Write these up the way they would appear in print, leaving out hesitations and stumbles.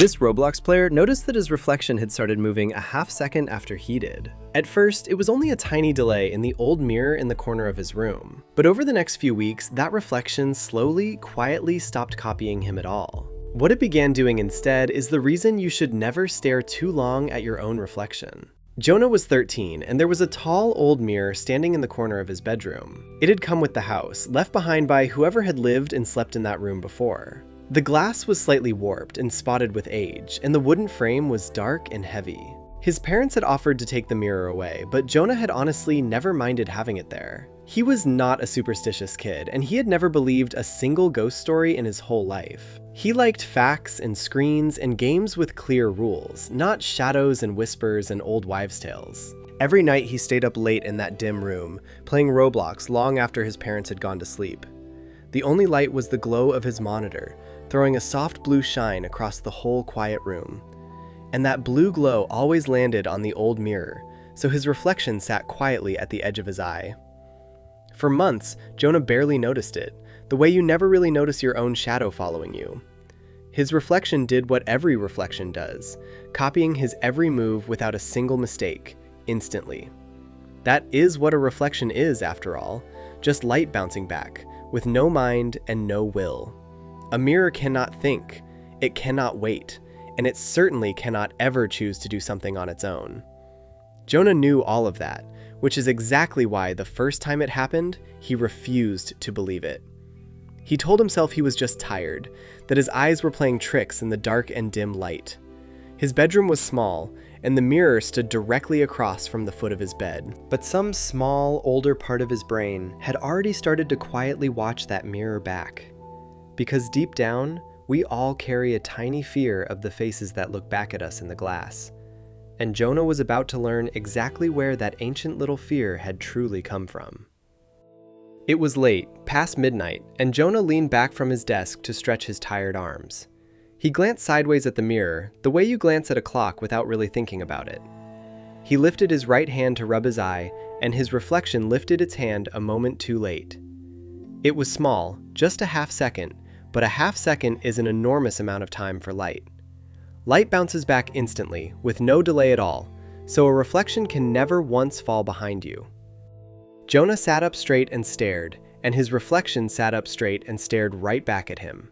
This Roblox player noticed that his reflection had started moving a half second after he did. At first, it was only a tiny delay in the old mirror in the corner of his room, but over the next few weeks, that reflection slowly, quietly stopped copying him at all. What it began doing instead is the reason you should never stare too long at your own reflection. Jonah was 13, and there was a tall old mirror standing in the corner of his bedroom. It had come with the house, left behind by whoever had lived and slept in that room before. The glass was slightly warped and spotted with age, and the wooden frame was dark and heavy. His parents had offered to take the mirror away, but Jonah had honestly never minded having it there. He was not a superstitious kid, and he had never believed a single ghost story in his whole life. He liked facts and screens and games with clear rules, not shadows and whispers and old wives' tales. Every night he stayed up late in that dim room, playing Roblox long after his parents had gone to sleep. The only light was the glow of his monitor, throwing a soft blue shine across the whole quiet room. And that blue glow always landed on the old mirror, so his reflection sat quietly at the edge of his eye. For months, Jonah barely noticed it, the way you never really notice your own shadow following you. His reflection did what every reflection does, copying his every move without a single mistake, instantly. That is what a reflection is, after all, just light bouncing back, with no mind and no will. A mirror cannot think, it cannot wait, and it certainly cannot ever choose to do something on its own. Jonah knew all of that, which is exactly why the first time it happened, he refused to believe it. He told himself he was just tired, that his eyes were playing tricks in the dark and dim light. His bedroom was small, and the mirror stood directly across from the foot of his bed. But some small, older part of his brain had already started to quietly watch that mirror back. Because deep down, we all carry a tiny fear of the faces that look back at us in the glass. And Jonah was about to learn exactly where that ancient little fear had truly come from. It was late, past midnight, and Jonah leaned back from his desk to stretch his tired arms. He glanced sideways at the mirror, the way you glance at a clock without really thinking about it. He lifted his right hand to rub his eye, and his reflection lifted its hand a moment too late. It was small, just a half second, but a half second is an enormous amount of time for light. Light bounces back instantly, with no delay at all, so a reflection can never once fall behind you. Jonah sat up straight and stared, and his reflection sat up straight and stared right back at him.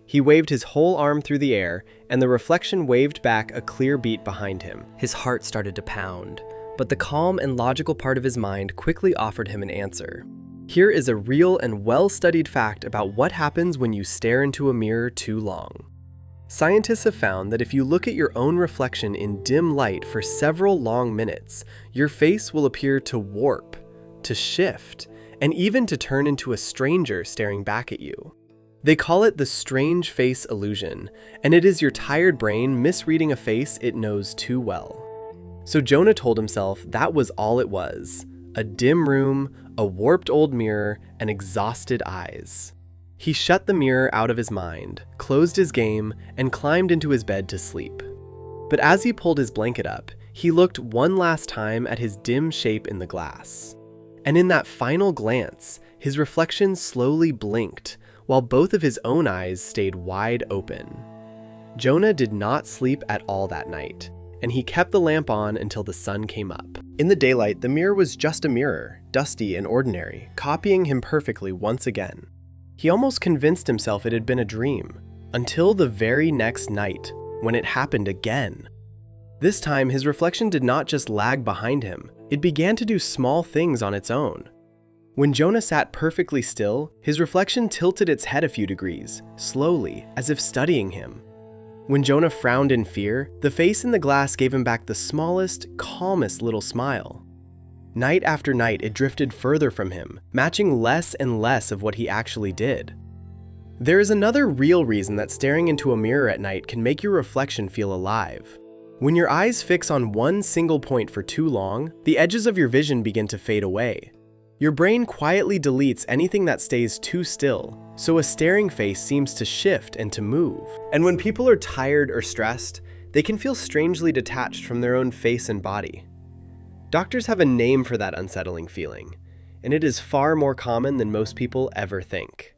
He waved his whole arm through the air, and the reflection waved back a clear beat behind him. His heart started to pound, but the calm and logical part of his mind quickly offered him an answer. Here is a real and well-studied fact about what happens when you stare into a mirror too long. Scientists have found that if you look at your own reflection in dim light for several long minutes, your face will appear to warp, to shift, and even to turn into a stranger staring back at you. They call it the strange face illusion, and it is your tired brain misreading a face it knows too well. So Jonah told himself that was all it was: a dim room, a warped old mirror, and exhausted eyes. He shut the mirror out of his mind, closed his game, and climbed into his bed to sleep. But as he pulled his blanket up, he looked one last time at his dim shape in the glass. And in that final glance, his reflection slowly blinked, while both of his own eyes stayed wide open. Jonah did not sleep at all that night, and he kept the lamp on until the sun came up. In the daylight, the mirror was just a mirror, dusty and ordinary, copying him perfectly once again. He almost convinced himself it had been a dream, until the very next night, when it happened again. This time, his reflection did not just lag behind him, it began to do small things on its own. When Jonah sat perfectly still, his reflection tilted its head a few degrees, slowly, as if studying him. When Jonah frowned in fear, the face in the glass gave him back the smallest, calmest little smile. Night after night, it drifted further from him, matching less and less of what he actually did. There is another real reason that staring into a mirror at night can make your reflection feel alive. When your eyes fix on one single point for too long, the edges of your vision begin to fade away. Your brain quietly deletes anything that stays too still, so a staring face seems to shift and to move. And when people are tired or stressed, they can feel strangely detached from their own face and body. Doctors have a name for that unsettling feeling, and it is far more common than most people ever think.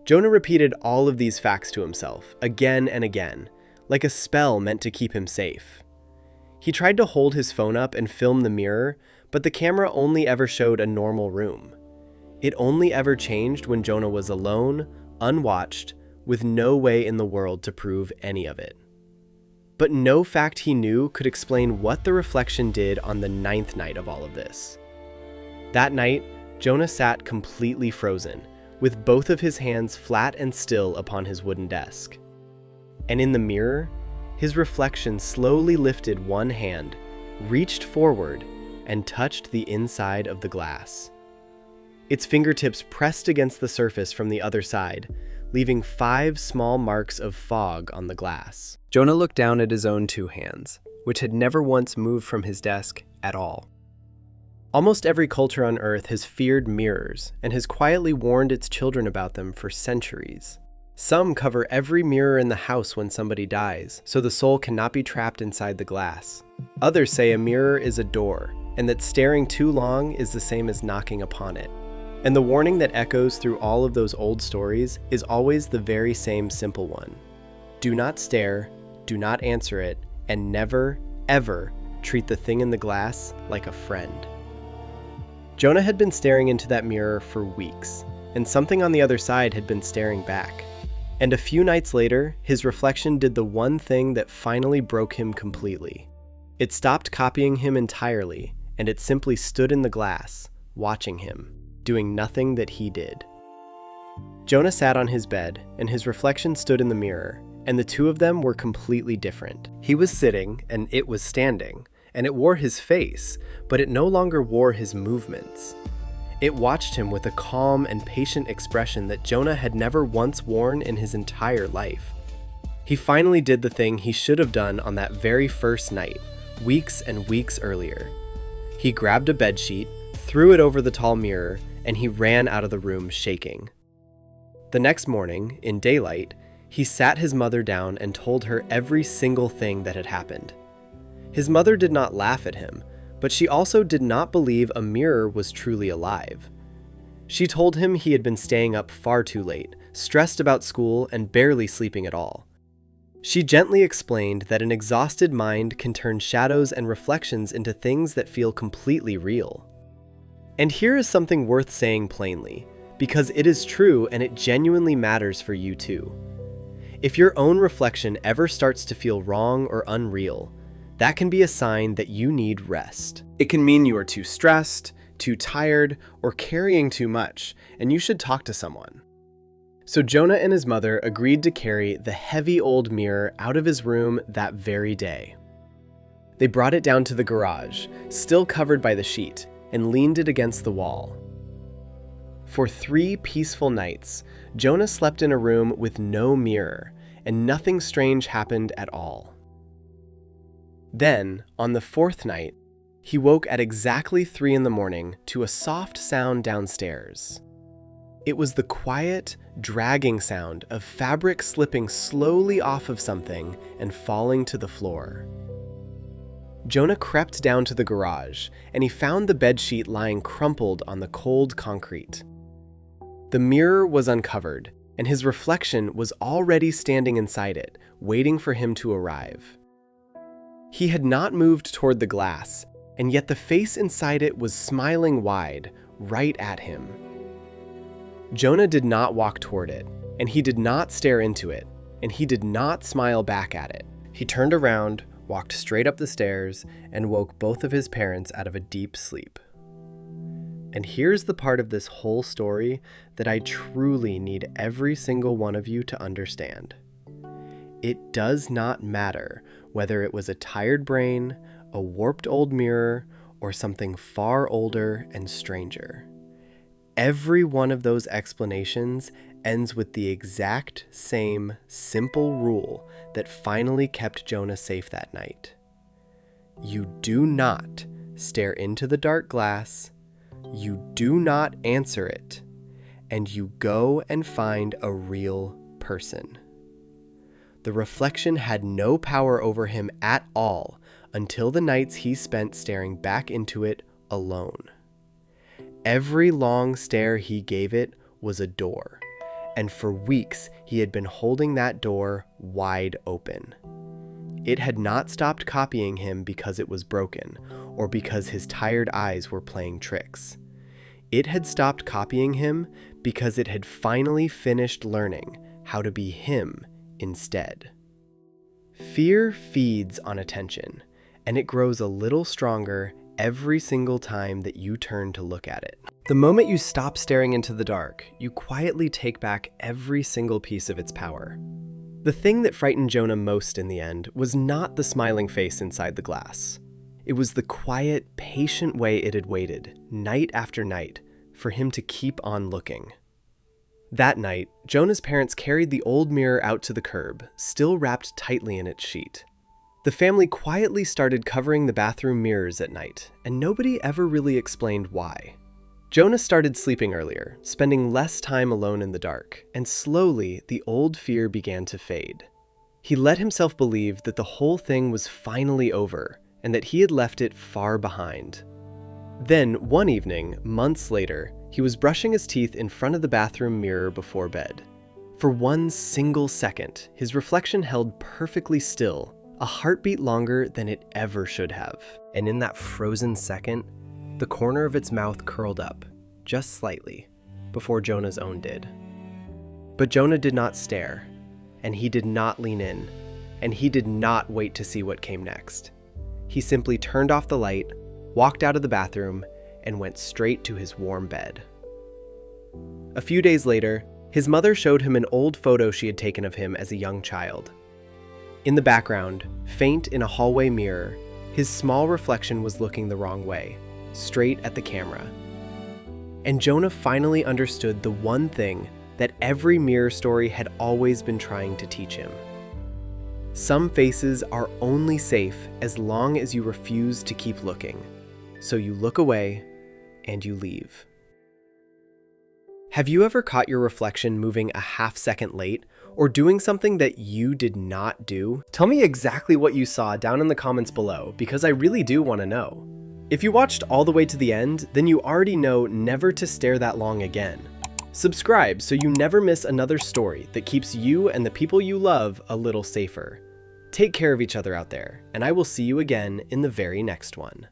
Jonah repeated all of these facts to himself, again and again, like a spell meant to keep him safe. He tried to hold his phone up and film the mirror, but the camera only ever showed a normal room. It only ever changed when Jonah was alone, unwatched, with no way in the world to prove any of it. But no fact he knew could explain what the reflection did on the 9th night of all of this. That night, Jonah sat completely frozen, with both of his hands flat and still upon his wooden desk. And in the mirror, his reflection slowly lifted one hand, reached forward, and touched the inside of the glass. Its fingertips pressed against the surface from the other side, leaving 5 small marks of fog on the glass. Jonah looked down at his own 2 hands, which had never once moved from his desk at all. Almost every culture on Earth has feared mirrors and has quietly warned its children about them for centuries. Some cover every mirror in the house when somebody dies, so the soul cannot be trapped inside the glass. Others say a mirror is a door, and that staring too long is the same as knocking upon it. And the warning that echoes through all of those old stories is always the very same simple one. Do not stare, do not answer it, and never, ever treat the thing in the glass like a friend. Jonah had been staring into that mirror for weeks, and something on the other side had been staring back. And a few nights later, his reflection did the one thing that finally broke him completely. It stopped copying him entirely, and it simply stood in the glass, watching him, doing nothing that he did. Jonah sat on his bed, and his reflection stood in the mirror, and the two of them were completely different. He was sitting, and it was standing, and it wore his face, but it no longer wore his movements. It watched him with a calm and patient expression that Jonah had never once worn in his entire life. He finally did the thing he should have done on that very first night, weeks and weeks earlier. He grabbed a bedsheet, threw it over the tall mirror, and he ran out of the room shaking. The next morning, in daylight, he sat his mother down and told her every single thing that had happened. His mother did not laugh at him, but she also did not believe a mirror was truly alive. She told him he had been staying up far too late, stressed about school, and barely sleeping at all. She gently explained that an exhausted mind can turn shadows and reflections into things that feel completely real. And here is something worth saying plainly, because it is true and it genuinely matters for you too. If your own reflection ever starts to feel wrong or unreal, that can be a sign that you need rest. It can mean you are too stressed, too tired, or carrying too much, and you should talk to someone. So Jonah and his mother agreed to carry the heavy old mirror out of his room that very day. They brought it down to the garage, still covered by the sheet, and leaned it against the wall. For 3 peaceful nights, Jonah slept in a room with no mirror, and nothing strange happened at all. Then, on the 4th night, he woke at exactly 3 a.m. to a soft sound downstairs. It was the quiet, dragging sound of fabric slipping slowly off of something and falling to the floor. Jonah crept down to the garage, and he found the bedsheet lying crumpled on the cold concrete. The mirror was uncovered, and his reflection was already standing inside it, waiting for him to arrive. He had not moved toward the glass, and yet the face inside it was smiling wide, right at him. Jonah did not walk toward it, and he did not stare into it, and he did not smile back at it. He turned around, walked straight up the stairs, and woke both of his parents out of a deep sleep. And here's the part of this whole story that I truly need every single one of you to understand. It does not matter whether it was a tired brain, a warped old mirror, or something far older and stranger. Every one of those explanations ends with the exact same simple rule that finally kept Jonah safe that night. You do not stare into the dark glass, you do not answer it, and you go and find a real person. The reflection had no power over him at all until the nights he spent staring back into it alone. Every long stare he gave it was a door, and for weeks he had been holding that door wide open. It had not stopped copying him because it was broken, or because his tired eyes were playing tricks. It had stopped copying him because it had finally finished learning how to be him instead. Fear feeds on attention, and it grows a little stronger every single time that you turn to look at it. The moment you stop staring into the dark, you quietly take back every single piece of its power. The thing that frightened Jonah most in the end was not the smiling face inside the glass. It was the quiet, patient way it had waited, night after night, for him to keep on looking. That night, Jonah's parents carried the old mirror out to the curb, still wrapped tightly in its sheet. The family quietly started covering the bathroom mirrors at night, and nobody ever really explained why. Jonah started sleeping earlier, spending less time alone in the dark, and slowly the old fear began to fade. He let himself believe that the whole thing was finally over, and that he had left it far behind. Then, one evening, months later, he was brushing his teeth in front of the bathroom mirror before bed. For one single second, his reflection held perfectly still, a heartbeat longer than it ever should have. And in that frozen second, the corner of its mouth curled up, just slightly, before Jonah's own did. But Jonah did not stare, and he did not lean in, and he did not wait to see what came next. He simply turned off the light, walked out of the bathroom, and went straight to his warm bed. A few days later, his mother showed him an old photo she had taken of him as a young child. In the background, faint in a hallway mirror, his small reflection was looking the wrong way, straight at the camera. And Jonah finally understood the one thing that every mirror story had always been trying to teach him. Some faces are only safe as long as you refuse to keep looking. So you look away and you leave. Have you ever caught your reflection moving a half second late or doing something that you did not do? Tell me exactly what you saw down in the comments below, because I really do want to know. If you watched all the way to the end, then you already know never to stare that long again. Subscribe so you never miss another story that keeps you and the people you love a little safer. Take care of each other out there, and I will see you again in the very next one.